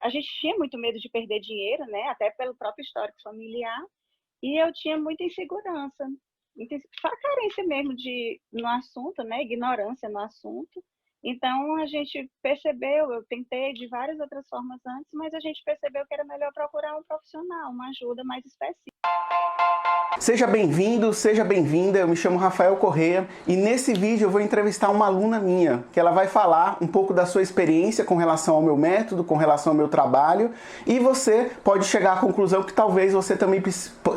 a gente tinha muito medo de perder dinheiro, né? Até pelo próprio histórico familiar. E eu tinha muita insegurança, carência mesmo no assunto, né? Ignorância no assunto. Então, a gente percebeu, eu tentei de várias outras formas antes, mas a gente percebeu que era melhor procurar um profissional, uma ajuda mais específica. Seja bem-vindo, seja bem-vinda, eu me chamo Rafael Corrêa e nesse vídeo eu vou entrevistar uma aluna minha, que ela vai falar um pouco da sua experiência com relação ao meu método, com relação ao meu trabalho, e você pode chegar à conclusão que talvez você também,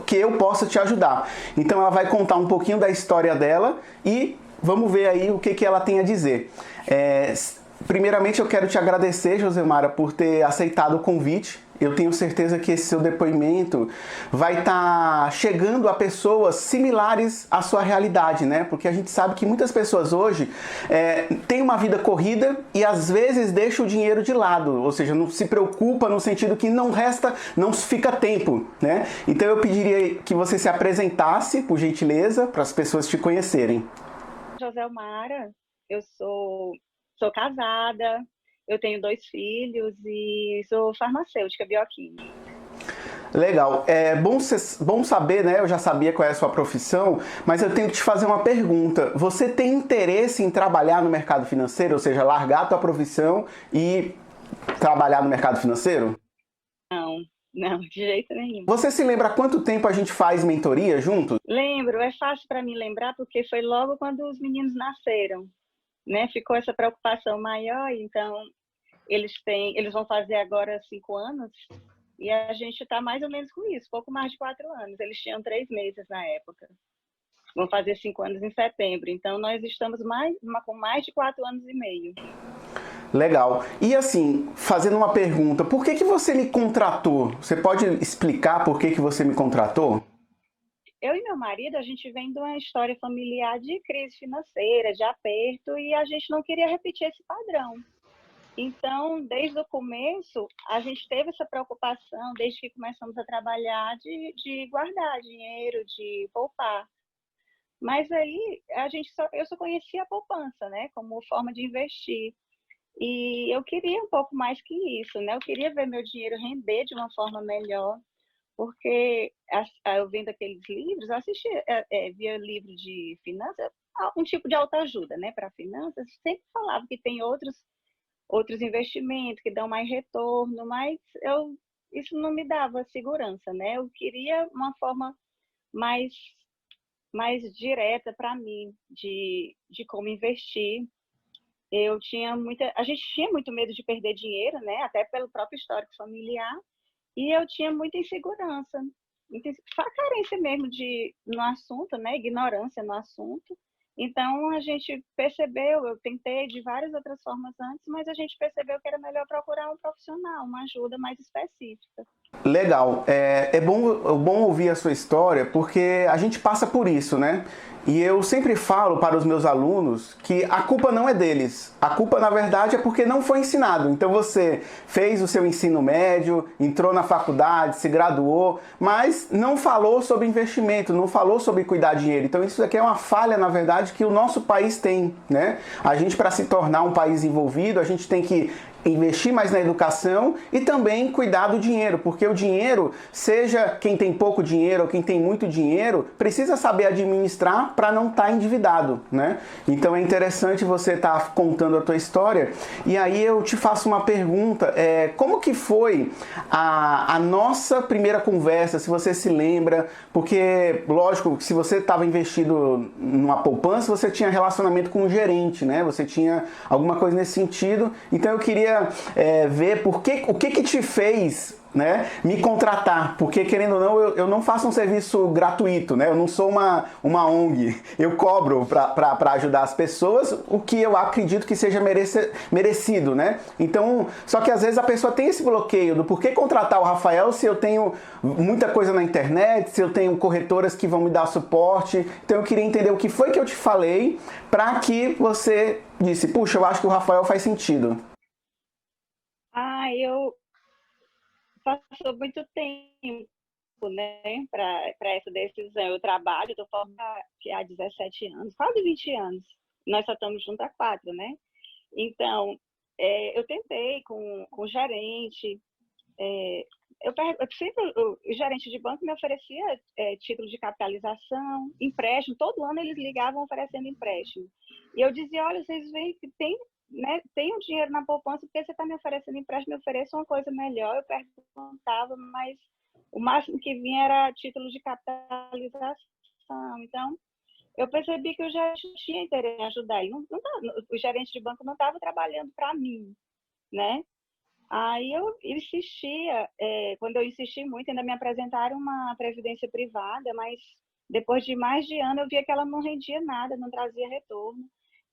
que eu possa te ajudar. Então ela vai contar um pouquinho da história dela e vamos ver aí o que ela tem a dizer. Primeiramente eu quero te agradecer, Josemara, por ter aceitado o convite. Eu tenho certeza que esse seu depoimento vai estar chegando a pessoas similares à sua realidade, né? Porque a gente sabe que muitas pessoas hoje têm uma vida corrida e às vezes deixam o dinheiro de lado, ou seja, não se preocupa no sentido que não fica tempo, né? Então eu pediria que você se apresentasse, por gentileza, para as pessoas te conhecerem. Joselmara, eu sou casada, eu tenho 2 filhos e sou farmacêutica bioquímica. Legal. É bom saber, né? Eu já sabia qual é a sua profissão, mas eu tenho que te fazer uma pergunta. Você tem interesse em trabalhar no mercado financeiro, ou seja, largar a tua profissão e trabalhar no mercado financeiro? Não, de jeito nenhum. Você se lembra há quanto tempo a gente faz mentoria juntos? Lembro, é fácil para mim lembrar porque foi logo quando os meninos nasceram, né? Ficou essa preocupação maior, então eles vão fazer agora 5 anos e a gente está mais ou menos com isso, pouco mais de 4 anos. Eles tinham 3 meses na época. Vão fazer 5 anos em setembro, então nós estamos com mais de 4 anos e meio. Legal. E assim, fazendo uma pergunta, por que você me contratou? Você pode explicar por que você me contratou? Eu e meu marido, a gente vem de uma história familiar de crise financeira, de aperto, e a gente não queria repetir esse padrão. Então, desde o começo, a gente teve essa preocupação, desde que começamos a trabalhar, de guardar dinheiro, de poupar. Mas aí, eu só conhecia a poupança, né, como forma de investir. E eu queria um pouco mais que isso, né? Eu queria ver meu dinheiro render de uma forma melhor, porque eu vendo aqueles livros, eu assistia, via livro de finanças, um tipo de autoajuda, né, para finanças, sempre falava que tem outros investimentos que dão mais retorno, mas isso não me dava segurança, né? Eu queria uma forma mais, mais direta para mim de como investir. A gente tinha muito medo de perder dinheiro, né? Até pelo próprio histórico familiar, e eu tinha muita insegurança, carência mesmo no assunto, né? Ignorância no assunto. Então, a gente percebeu, eu tentei de várias outras formas antes, mas a gente percebeu que era melhor procurar um profissional, uma ajuda mais específica. Legal. É bom ouvir a sua história, porque a gente passa por isso, né? E eu sempre falo para os meus alunos que a culpa não é deles. A culpa, na verdade, é porque não foi ensinado. Então você fez o seu ensino médio, entrou na faculdade, se graduou, mas não falou sobre investimento, não falou sobre cuidar de dinheiro. Então isso aqui é uma falha, na verdade, que o nosso país tem, né? A gente, para se tornar um país envolvido, a gente tem que investir mais na educação e também cuidar do dinheiro, porque o dinheiro, seja quem tem pouco dinheiro ou quem tem muito dinheiro, precisa saber administrar para não estar endividado, né? Então é interessante você estar contando a tua história. E aí eu te faço uma pergunta, como que foi a nossa primeira conversa, se você se lembra? Porque, lógico, se você estava investido numa poupança, você tinha relacionamento com o gerente, né? Você tinha alguma coisa nesse sentido. Então eu queria ver o que te fez, né, me contratar, porque querendo ou não, eu não faço um serviço gratuito, né? Eu não sou uma ONG, eu cobro para ajudar as pessoas o que eu acredito que seja merecido, né? Então, só que às vezes a pessoa tem esse bloqueio do porquê contratar o Rafael se eu tenho muita coisa na internet, se eu tenho corretoras que vão me dar suporte. Então eu queria entender o que foi que eu te falei para que você disse, puxa, eu acho que o Rafael faz sentido. Eu passou muito tempo, né, para essa decisão. Eu trabalho, estou formada há 17 anos, quase 20 anos. Nós só estamos juntos há 4, né? Então, eu tentei com o gerente, O gerente de banco me oferecia título de capitalização, empréstimo, todo ano eles ligavam oferecendo empréstimo. E eu dizia, olha, vocês veem que tem um dinheiro na poupança, porque você está me oferecendo empréstimo, me ofereça uma coisa melhor. Eu perguntava, mas o máximo que vinha era título de capitalização. Então, eu percebi que eu já tinha interesse em ajudar ele. O gerente de banco não estava trabalhando para mim, né? Aí eu insistia, quando eu insisti muito, ainda me apresentaram uma previdência privada, mas depois de mais de ano eu via que ela não rendia nada, não trazia retorno.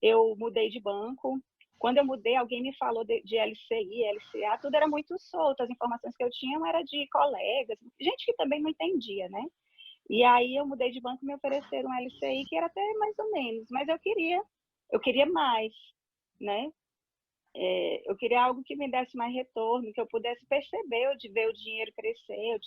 Eu mudei de banco. Quando eu mudei, alguém me falou de LCI, LCA, tudo era muito solto, as informações que eu tinha eram de colegas, gente que também não entendia, né? E aí eu mudei de banco e me ofereceram um LCI que era até mais ou menos, mas eu queria mais, né? Eu queria algo que me desse mais retorno, que eu pudesse perceber, de ver o dinheiro crescer.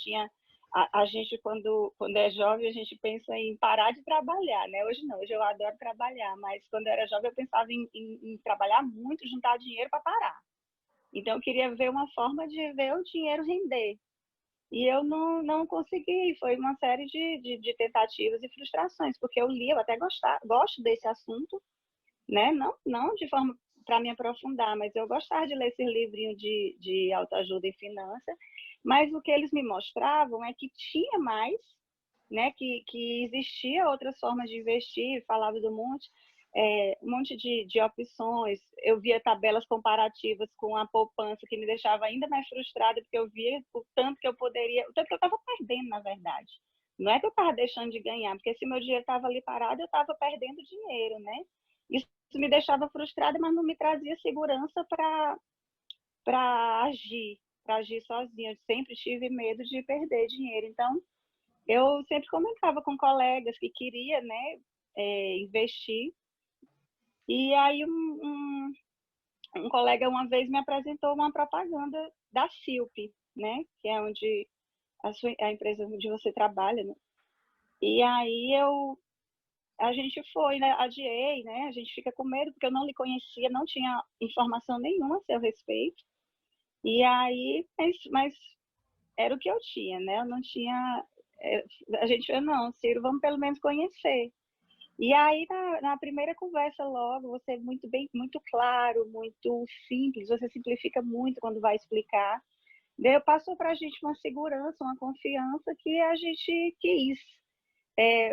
A gente, quando é jovem, a gente pensa em parar de trabalhar, né? Hoje não, hoje eu adoro trabalhar, mas quando eu era jovem eu pensava em trabalhar muito, juntar dinheiro para parar. Então eu queria ver uma forma de ver o dinheiro render. E eu não consegui, foi uma série de tentativas e frustrações, porque eu li, eu até gosto desse assunto, né? Não de forma para me aprofundar, mas eu gostava de ler esse livrinho de autoajuda e finanças, mas o que eles me mostravam é que tinha mais, né? Que existia outras formas de investir, falava do um monte de opções. Eu via tabelas comparativas com a poupança, que me deixava ainda mais frustrada, porque eu via o tanto que eu poderia, o tanto que eu estava perdendo, na verdade. Não é que eu estava deixando de ganhar, porque se meu dinheiro estava ali parado, eu estava perdendo dinheiro, né? Isso me deixava frustrada, mas não me trazia segurança para agir sozinha. Eu sempre tive medo de perder dinheiro. Então, eu sempre comentava com colegas que queria, né, investir. E aí um colega uma vez me apresentou uma propaganda da Silp, né, que é onde a empresa onde você trabalha, né? E aí a gente foi, né, adiei, né, a gente fica com medo porque eu não lhe conhecia, não tinha informação nenhuma a seu respeito. E aí, mas era o que eu tinha, né? Eu não tinha. A gente falou, não, Ciro, vamos pelo menos conhecer. E aí, na primeira conversa, logo, você é muito claro, muito simples, você simplifica muito quando vai explicar. Daí passou para a gente uma segurança, uma confiança que a gente quis.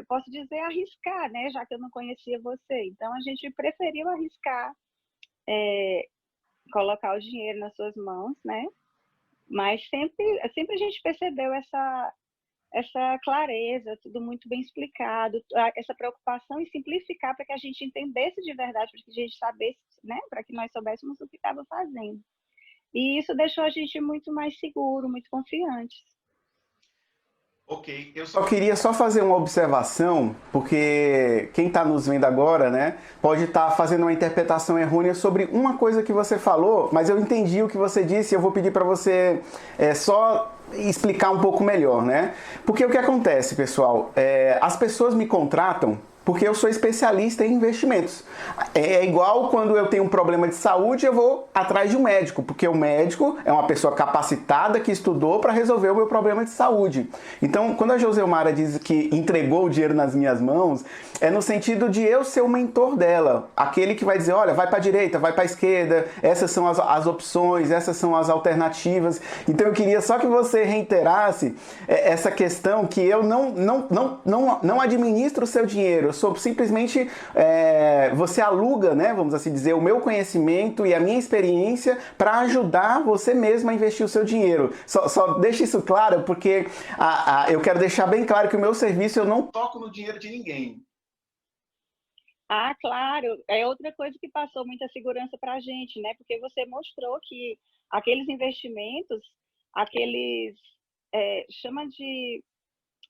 Posso dizer arriscar, né? Já que eu não conhecia você. Então, a gente preferiu arriscar, colocar o dinheiro nas suas mãos, né? Mas sempre a gente percebeu essa clareza, tudo muito bem explicado, essa preocupação em simplificar para que a gente entendesse de verdade, para que a gente sabesse, né, para que nós soubéssemos o que estava fazendo. E isso deixou a gente muito mais seguro, muito confiante. Ok, eu só queria fazer uma observação, porque quem está nos vendo agora, né, pode estar fazendo uma interpretação errônea sobre uma coisa que você falou, mas eu entendi o que você disse e eu vou pedir para você só explicar um pouco melhor, né? Porque o que acontece, pessoal, as pessoas me contratam porque eu sou especialista em investimentos. É igual quando eu tenho um problema de saúde, eu vou atrás de um médico, porque o médico é uma pessoa capacitada que estudou para resolver o meu problema de saúde. Então, quando a Joselmara diz que entregou o dinheiro nas minhas mãos, é no sentido de eu ser o mentor dela, aquele que vai dizer, olha, vai para a direita, vai para a esquerda, essas são as opções, essas são as alternativas. Então, eu queria só que você reiterasse essa questão que eu não administro o seu dinheiro, simplesmente você aluga, né, vamos assim dizer, o meu conhecimento e a minha experiência para ajudar você mesmo a investir o seu dinheiro. Só deixa isso claro, porque eu quero deixar bem claro que o meu serviço, eu não toco no dinheiro de ninguém. Ah, claro, é outra coisa que passou muita segurança para a gente, né? Porque você mostrou que aqueles investimentos, chama de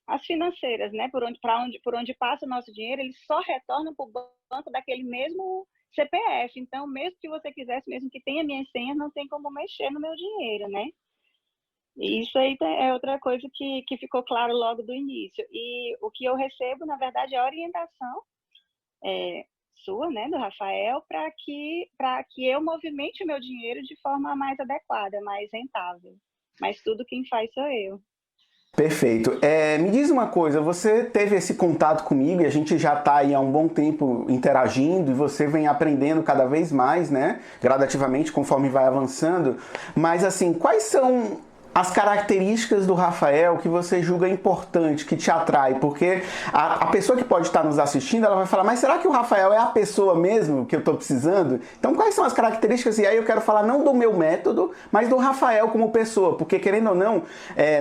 as financeiras, né? Por onde passa o nosso dinheiro, eles só retornam para o banco daquele mesmo CPF. Então, mesmo que você quisesse, mesmo que tenha minhas senhas, não tem como mexer no meu dinheiro, né? E isso aí é outra coisa que ficou claro logo do início. E o que eu recebo, na verdade, é a orientação sua, né, do Rafael, para que eu movimente o meu dinheiro de forma mais adequada, mais rentável. mas tudo quem faz sou eu. Perfeito. Me diz uma coisa, você teve esse contato comigo e a gente já está aí há um bom tempo interagindo e você vem aprendendo cada vez mais, né? Gradativamente, conforme vai avançando. Mas assim, quais são as características do Rafael que você julga importante, que te atrai? Porque a pessoa que pode estar nos assistindo, ela vai falar, mas será que o Rafael é a pessoa mesmo que eu estou precisando? Então quais são as características? E aí eu quero falar não do meu método, mas do Rafael como pessoa, porque querendo ou não,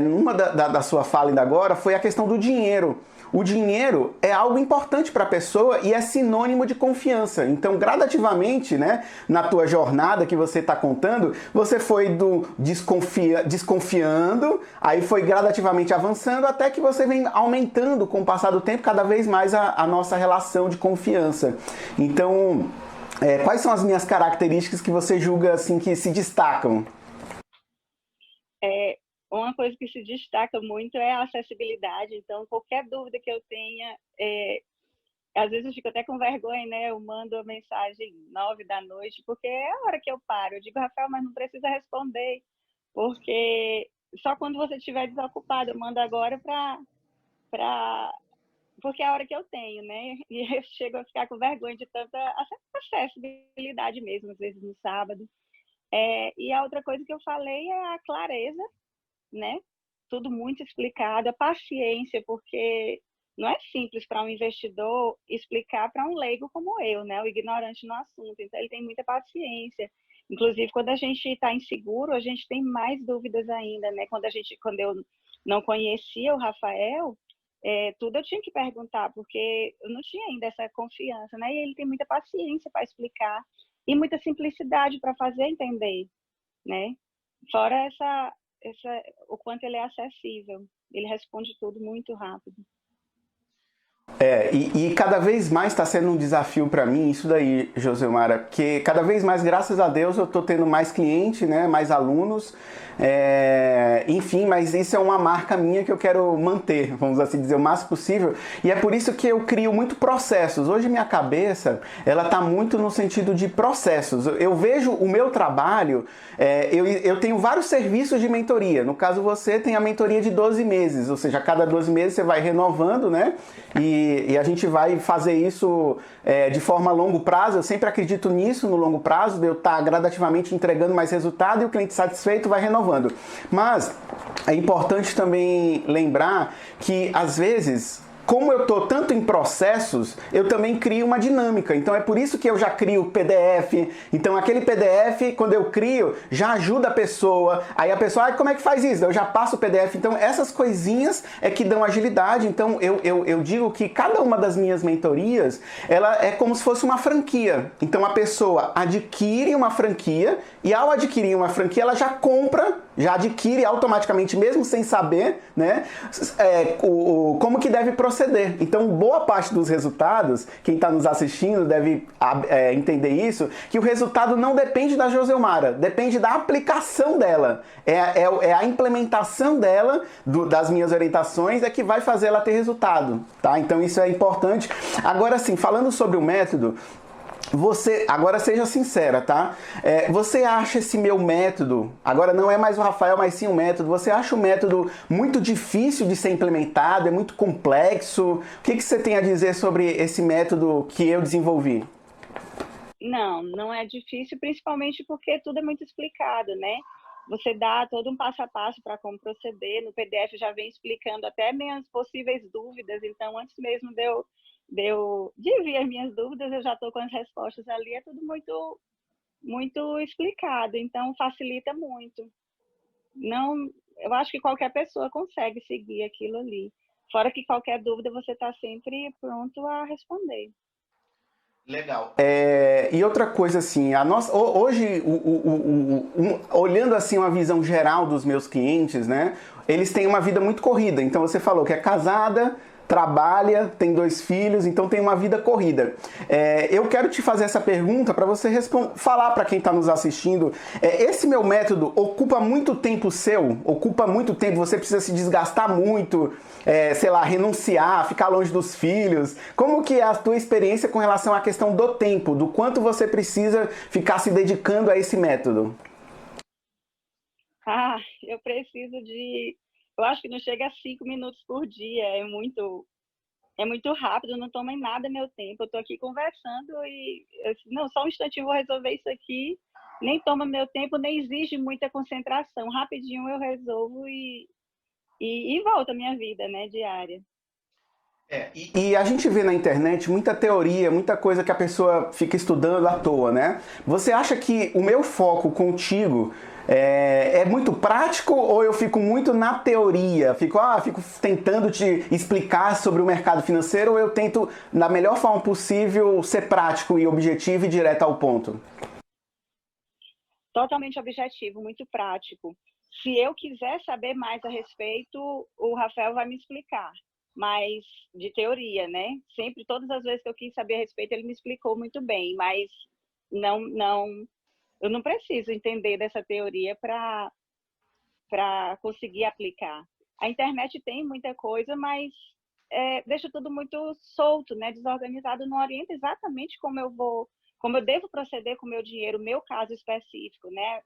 numa da sua fala ainda agora, foi a questão do dinheiro. O dinheiro é algo importante para a pessoa e é sinônimo de confiança. Então, gradativamente, né, na tua jornada que você está contando, você foi do desconfiando, aí foi gradativamente avançando até que você vem aumentando com o passar do tempo cada vez mais a nossa relação de confiança. Então, quais são as minhas características que você julga assim que se destacam? Uma coisa que se destaca muito é a acessibilidade. Então, qualquer dúvida que eu tenha, às vezes eu fico até com vergonha, né? Eu mando uma mensagem 9 da noite, porque é a hora que eu paro. Eu digo, Rafael, mas não precisa responder, porque só quando você estiver desocupado, eu mando agora porque é a hora que eu tenho, né? E eu chego a ficar com vergonha de tanta acessibilidade mesmo, às vezes no sábado. E a outra coisa que eu falei é a clareza, né? Tudo muito explicado, a paciência, porque não é simples para um investidor explicar para um leigo como eu, né? O ignorante no assunto. Então, ele tem muita paciência. Inclusive, quando a gente está inseguro, a gente tem mais dúvidas ainda, né? Quando eu não conhecia o Rafael, tudo eu tinha que perguntar, porque eu não tinha ainda essa confiança, né? E ele tem muita paciência para explicar e muita simplicidade para fazer entender, né? Fora o quanto ele é acessível. Ele responde tudo muito rápido. E cada vez mais está sendo um desafio para mim isso daí, Joselmara, porque cada vez mais, graças a Deus, eu estou tendo mais cliente, né, mais alunos, enfim, mas isso é uma marca minha que eu quero manter, vamos assim dizer, o máximo possível, e é por isso que eu crio muito processos. Hoje minha cabeça, ela está muito no sentido de processos. Eu vejo o meu trabalho, eu tenho vários serviços de mentoria. No caso, você tem a mentoria de 12 meses, ou seja, a cada 12 meses você vai renovando, né? E a gente vai fazer isso de forma a longo prazo. Eu sempre acredito nisso, no longo prazo, de eu estar gradativamente entregando mais resultado e o cliente satisfeito vai renovando. Mas é importante também lembrar que, às vezes, como eu estou tanto em processos, eu também crio uma dinâmica. Então é por isso que eu já crio PDF. Então aquele PDF, quando eu crio, já ajuda a pessoa. Aí a pessoa, como é que faz isso? Eu já passo o PDF. Então essas coisinhas é que dão agilidade. Então eu digo que cada uma das minhas mentorias, ela é como se fosse uma franquia. Então a pessoa adquire uma franquia e ao adquirir uma franquia, ela já compra, já adquire automaticamente, mesmo sem saber, né, como que deve proceder. Então, boa parte dos resultados, quem está nos assistindo deve entender isso, que o resultado não depende da Joselmara, depende da aplicação dela. É a implementação dela, das minhas orientações, é que vai fazer ela ter resultado, tá? Então, isso é importante. Agora, sim, falando sobre o método, agora seja sincera, tá? Você acha esse meu método, agora não é mais o Rafael, mas sim o método, você acha o método muito difícil de ser implementado, é muito complexo? O que você tem a dizer sobre esse método que eu desenvolvi? Não é difícil, principalmente porque tudo é muito explicado, né? Você dá todo um passo a passo para como proceder, no PDF já vem explicando até minhas possíveis dúvidas, então antes mesmo de ver as minhas dúvidas, eu já estou com as respostas ali, é tudo muito, muito explicado, então facilita muito. Eu acho que qualquer pessoa consegue seguir aquilo ali. Fora que qualquer dúvida você está sempre pronto a responder. Legal. E outra coisa assim, hoje, olhando assim uma visão geral dos meus clientes, né? Eles têm uma vida muito corrida. Então você falou que é casada, trabalha, tem 2 filhos, então tem uma vida corrida. Eu quero te fazer essa pergunta para você falar para quem está nos assistindo. Esse meu método ocupa muito tempo seu? Ocupa muito tempo? Você precisa se desgastar muito, sei lá, renunciar, ficar longe dos filhos? Como que é a tua experiência com relação à questão do tempo? Do quanto você precisa ficar se dedicando a esse método? Eu preciso de... Eu acho que não chega a 5 minutos por dia, é muito rápido, não toma em nada meu tempo. Eu estou aqui conversando e, não, só um instantinho, vou resolver isso aqui. Nem toma meu tempo, nem exige muita concentração. Rapidinho eu resolvo e volta a minha vida, né, diária. E a gente vê na internet muita teoria, muita coisa que a pessoa fica estudando à toa, né? Você acha que o meu foco contigo é muito prático ou eu fico muito na teoria? Fico tentando te explicar sobre o mercado financeiro ou eu tento, da melhor forma possível, ser prático e objetivo e direto ao ponto? Totalmente objetivo, muito prático. Se eu quiser saber mais a respeito, o Rafael vai me explicar, mas de teoria, né? Sempre, todas as vezes que eu quis saber a respeito, ele me explicou muito bem, mas não, eu não preciso entender dessa teoria para conseguir aplicar. A internet tem muita coisa, mas deixa tudo muito solto, né? Desorganizado, não orienta exatamente como eu devo proceder com o meu dinheiro, meu caso específico, né?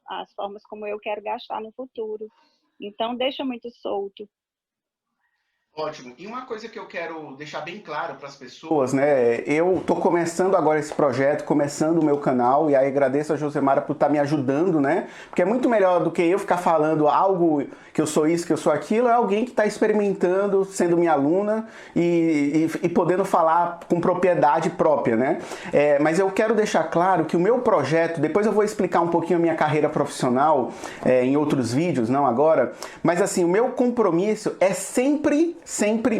As formas como eu quero gastar no futuro. Então, deixa muito solto. Ótimo. E uma coisa que eu quero deixar bem claro para as pessoas, né? Eu estou começando agora esse projeto, começando o meu canal, e aí agradeço a Josemara por estar me ajudando, né? Porque é muito melhor do que eu ficar falando algo que eu sou isso, que eu sou aquilo, é alguém que está experimentando, sendo minha aluna e podendo falar com propriedade própria, né? Mas eu quero deixar claro que o meu projeto, depois eu vou explicar um pouquinho a minha carreira profissional em outros vídeos, não agora, mas assim, o meu compromisso é sempre,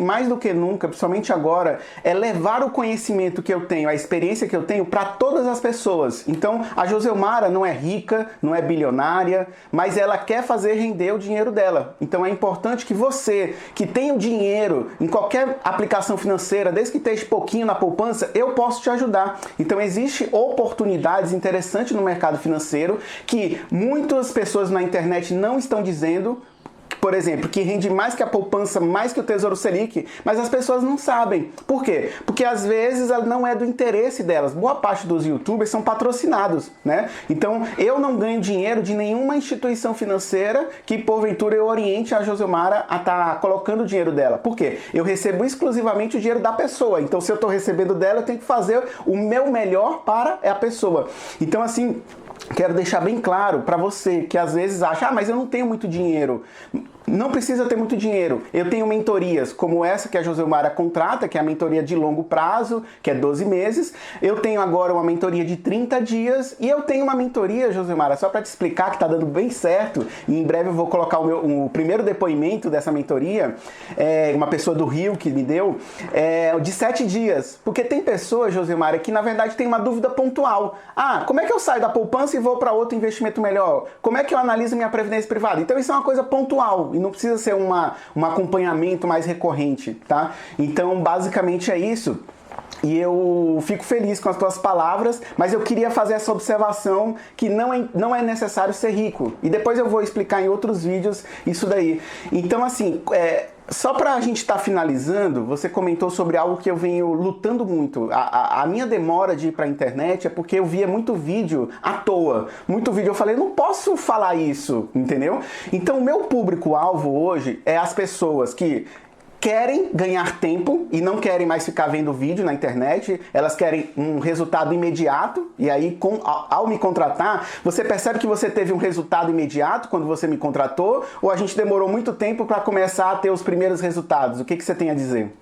mais do que nunca, principalmente agora, é levar o conhecimento que eu tenho, a experiência que eu tenho para todas as pessoas. Então, a Joselmara não é rica, não é bilionária, mas ela quer fazer render o dinheiro dela. Então, é importante que você, que tem o dinheiro em qualquer aplicação financeira, desde que esteja pouquinho na poupança, eu posso te ajudar. Então, existem oportunidades interessantes no mercado financeiro que muitas pessoas na internet não estão dizendo, por exemplo, que rende mais que a poupança, mais que o Tesouro Selic, mas as pessoas não sabem. Por quê? Porque às vezes não é do interesse delas. Boa parte dos youtubers são patrocinados, né? Então eu não ganho dinheiro de nenhuma instituição financeira que porventura eu oriente a Joselmara a estar colocando o dinheiro dela. Por quê? Eu recebo exclusivamente o dinheiro da pessoa. Então se eu estou recebendo dela, eu tenho que fazer o meu melhor para a pessoa. Então assim, quero deixar bem claro para você que às vezes acha, mas eu não tenho muito dinheiro. Não precisa ter muito dinheiro. Eu tenho mentorias como essa que a Joselmara contrata, que é a mentoria de longo prazo, que é 12 meses. Eu tenho agora uma mentoria de 30 dias e eu tenho uma mentoria, Joselmara, só para te explicar que está dando bem certo, e em breve eu vou colocar o primeiro depoimento dessa mentoria, uma pessoa do Rio que me deu, de 7 dias. Porque tem pessoas, Joselmara, que na verdade tem uma dúvida pontual. Como é que eu saio da poupança e vou para outro investimento melhor? Como é que eu analiso minha previdência privada? Então isso é uma coisa pontual e não precisa ser um acompanhamento mais recorrente, tá? Então basicamente é isso. E eu fico feliz com as tuas palavras, mas eu queria fazer essa observação que não é necessário ser rico. E depois eu vou explicar em outros vídeos isso daí. Então assim, só para a gente estar finalizando, você comentou sobre algo que eu venho lutando muito. A minha demora de ir para a internet é porque eu via muito vídeo à toa. Muito vídeo, eu falei, não posso falar isso, entendeu? Então o meu público-alvo hoje é as pessoas que querem ganhar tempo e não querem mais ficar vendo vídeo na internet, elas querem um resultado imediato, e aí ao me contratar, você percebe que você teve um resultado imediato quando você me contratou, ou a gente demorou muito tempo para começar a ter os primeiros resultados? O que você tem a dizer?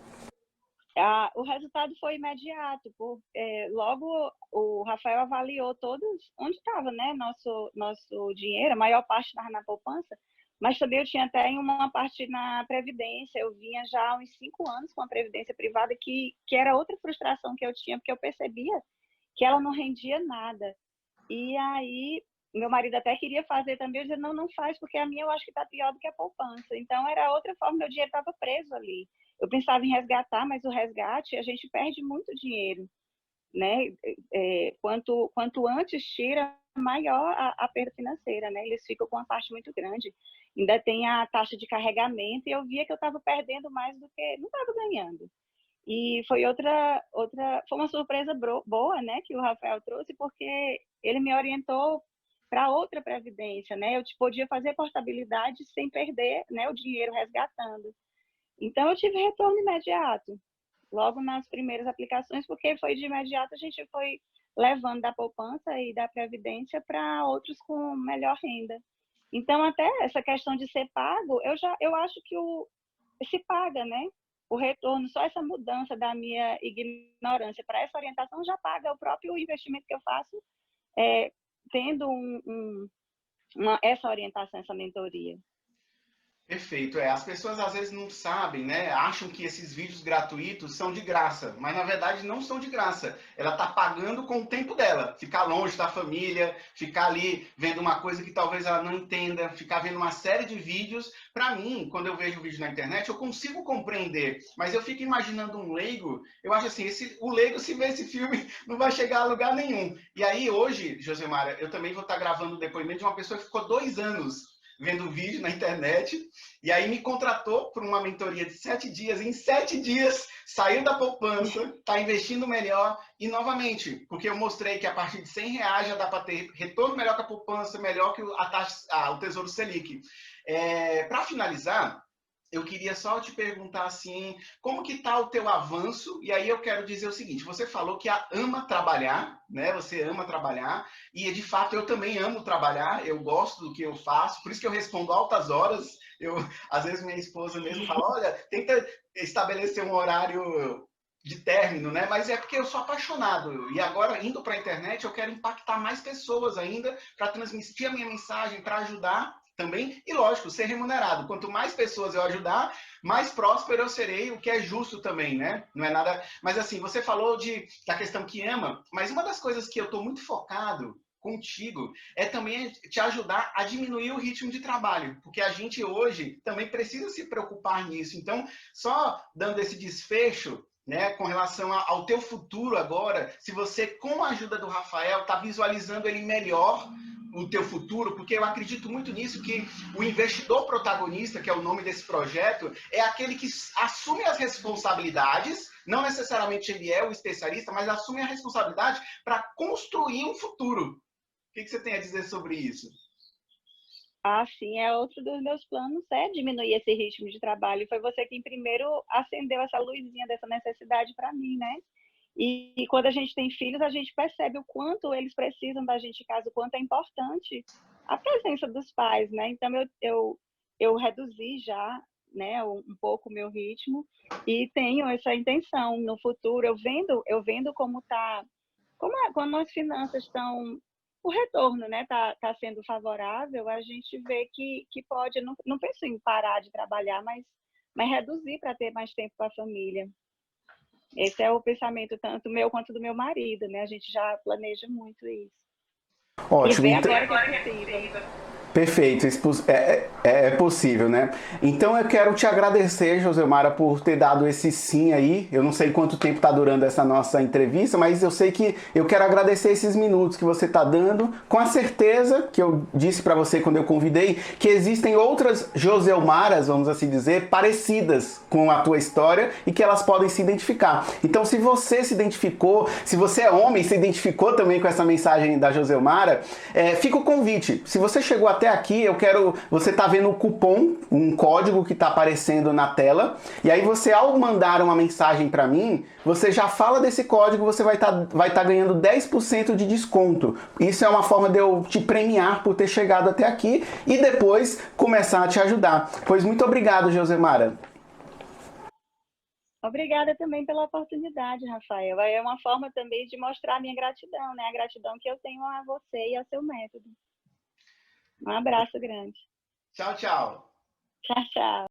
O resultado foi imediato. Logo, o Rafael avaliou todos onde estava, né, nosso dinheiro, a maior parte estava na poupança, mas também eu tinha até uma parte na Previdência. Eu vinha já há uns 5 anos com a Previdência privada, que era outra frustração que eu tinha, porque eu percebia que ela não rendia nada. E aí, meu marido até queria fazer também, eu dizia, não faz, porque a minha eu acho que está pior do que a poupança. Então, era outra forma, meu dinheiro estava preso ali. Eu pensava em resgatar, mas o resgate, a gente perde muito dinheiro, né? Quanto antes tira, maior a perda financeira, né? Eles ficam com uma parte muito grande. Ainda tem a taxa de carregamento, e eu via que eu estava perdendo mais do que... Não estava ganhando. E foi foi uma surpresa boa, né, que o Rafael trouxe, porque ele me orientou para outra previdência, né? Eu podia fazer portabilidade sem perder, né, o dinheiro resgatando. Então, eu tive retorno imediato, logo nas primeiras aplicações, porque foi de imediato, a gente foi levando da poupança e da previdência para outros com melhor renda. Então, até essa questão de ser pago, eu acho que se paga, né? O retorno, só essa mudança da minha ignorância para essa orientação já paga o próprio investimento que eu faço, tendo essa orientação, essa mentoria. Perfeito, as pessoas às vezes não sabem, né? Acham que esses vídeos gratuitos são de graça, mas na verdade não são de graça. Ela está pagando com o tempo dela, ficar longe da família, ficar ali vendo uma coisa que talvez ela não entenda, ficar vendo uma série de vídeos. Para mim, quando eu vejo vídeo na internet, eu consigo compreender, mas eu fico imaginando um leigo, eu acho assim, o leigo, se ver esse filme, não vai chegar a lugar nenhum. E aí hoje, Josemara, eu também vou estar gravando o depoimento de uma pessoa que ficou 2 anos vendo vídeo na internet, e aí me contratou por uma mentoria de 7 dias. Em 7 dias, saiu da poupança, está investindo melhor, e novamente, porque eu mostrei que a partir de R$ 100 já dá para ter retorno melhor que a poupança, melhor que a taxa, o Tesouro Selic. Para finalizar, eu queria só te perguntar assim, como que está o teu avanço? E aí eu quero dizer o seguinte, você falou que ama trabalhar, né? Você ama trabalhar, e de fato eu também amo trabalhar, eu gosto do que eu faço, por isso que eu respondo altas horas. Às vezes minha esposa mesmo fala, olha, tenta estabelecer um horário de término, né? Mas é porque eu sou apaixonado. E agora, indo para a internet, eu quero impactar mais pessoas ainda, para transmitir a minha mensagem, para ajudar também, e lógico, ser remunerado. Quanto mais pessoas eu ajudar, mais próspero eu serei, o que é justo também, né? Não é nada... Mas assim, você falou da questão que ama, mas uma das coisas que eu estou muito focado contigo é também te ajudar a diminuir o ritmo de trabalho, porque a gente hoje também precisa se preocupar nisso. Então, só dando esse desfecho, né, com relação ao teu futuro agora, se você, com a ajuda do Rafael, está visualizando ele melhor, o teu futuro, porque eu acredito muito nisso, que o investidor protagonista, que é o nome desse projeto, é aquele que assume as responsabilidades, não necessariamente ele é o especialista, mas assume a responsabilidade para construir um futuro. O que você tem a dizer sobre isso? Sim, é outro dos meus planos, diminuir esse ritmo de trabalho. Foi você quem primeiro acendeu essa luzinha dessa necessidade para mim, né? E quando a gente tem filhos, a gente percebe o quanto eles precisam da gente em casa, o quanto é importante a presença dos pais, né? Então, eu reduzi já, né, um pouco o meu ritmo e tenho essa intenção no futuro, eu vendo como tá, como as finanças estão, o retorno, né, tá sendo favorável, a gente vê que pode, não penso em parar de trabalhar, mas reduzir para ter mais tempo com a família. Esse é o pensamento tanto meu quanto do meu marido, né? A gente já planeja muito isso. Ótimo. E vê agora que é possível. Perfeito, é possível, né? Então eu quero te agradecer, Josemara, por ter dado esse sim aí. Eu não sei quanto tempo está durando essa nossa entrevista, mas eu sei que eu quero agradecer esses minutos que você está dando, com a certeza que eu disse para você quando eu convidei, que existem outras Joselmaras, vamos assim dizer, parecidas com a tua história e que elas podem se identificar. Então, se você se identificou, se você é homem e se identificou também com essa mensagem da Joselmara, fica o convite. Se você chegou até aqui, você tá vendo o cupom, um código que tá aparecendo na tela, e aí você, ao mandar uma mensagem para mim, você já fala desse código, você vai tá ganhando 10% de desconto. Isso é uma forma de eu te premiar por ter chegado até aqui e depois começar a te ajudar. Pois muito obrigado, Josemara. Obrigada também pela oportunidade, Rafael. É uma forma também de mostrar a minha gratidão, né? A gratidão que eu tenho a você e ao seu método. Um abraço grande. Tchau, tchau. Tchau, tchau.